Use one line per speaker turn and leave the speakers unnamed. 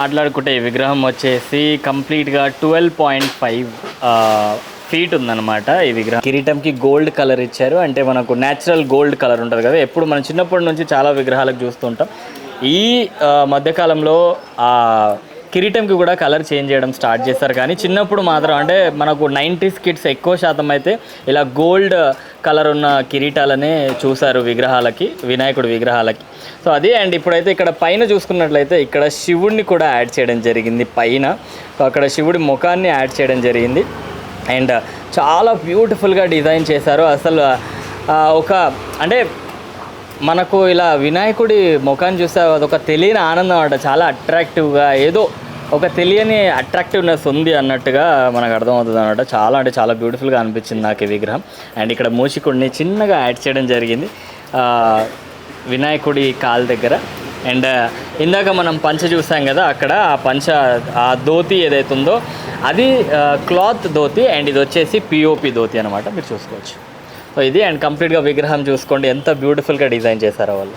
మాట్లాడుకుంటే ఈ విగ్రహం వచ్చేసి కంప్లీట్గా 12.5 ఫీట్ ఉందన్నమాట. ఈ విగ్రహం కిరీటంకి గోల్డ్ కలర్ ఇచ్చారు. అంటే మనకు న్యాచురల్ గోల్డ్ కలర్ ఉంటుంది కదా, ఎప్పుడు మనం చిన్నప్పటి నుంచి చాలా విగ్రహాలకు చూస్తుంటాం. ఈ మధ్యకాలంలో కిరీటంకి కూడా కలర్ చేంజ్ చేయడం స్టార్ట్ చేస్తారు. కానీ చిన్నప్పుడు మాత్రం అంటే మనకు 90s కిడ్స్ ఎక్కువ శాతం అయితే ఇలా గోల్డ్ కలర్ ఉన్న కిరీటాలనే చూసారు విగ్రహాలకి, వినాయకుడి విగ్రహాలకి. సో అదే అండ్ ఇప్పుడైతే ఇక్కడ పైన చూసుకున్నట్లయితే ఇక్కడ శివుడిని కూడా యాడ్ చేయడం జరిగింది పైన. సో అక్కడ శివుడి ముఖాన్ని యాడ్ చేయడం జరిగింది అండ్ చాలా బ్యూటిఫుల్గా డిజైన్ చేశారు. అసలు ఒక అంటే మనకు ఇలా వినాయకుడి ముఖాన్ని చూస్తే అదొక తెలియని ఆనందం అన్నమాట. చాలా అట్రాక్టివ్గా ఏదో ఒక తెలియని అట్రాక్టివ్నెస్ ఉంది అన్నట్టుగా మనకు అర్థమవుతుంది అనమాట. చాలా అంటే చాలా బ్యూటిఫుల్గా అనిపించింది నాకు ఈ విగ్రహం. అండ్ ఇక్కడ మూషికుడిని చిన్నగా యాడ్ చేయడం జరిగింది వినాయకుడి కాలు దగ్గర. అండ్ ఇందాక మనం పంచ చూసాం కదా, అక్కడ ఆ ధోతి ఏదైతే ఉందో అది క్లాత్ ధోతి అండ్ ఇది వచ్చేసి పిఓపి ధోతి అనమాట. మీరు చూసుకోవచ్చు. సో ఇది అండ్ కంప్లీట్గా విగ్రహం చూసుకోండి ఎంత బ్యూటిఫుల్గా డిజైన్ చేశారో వాళ్ళు.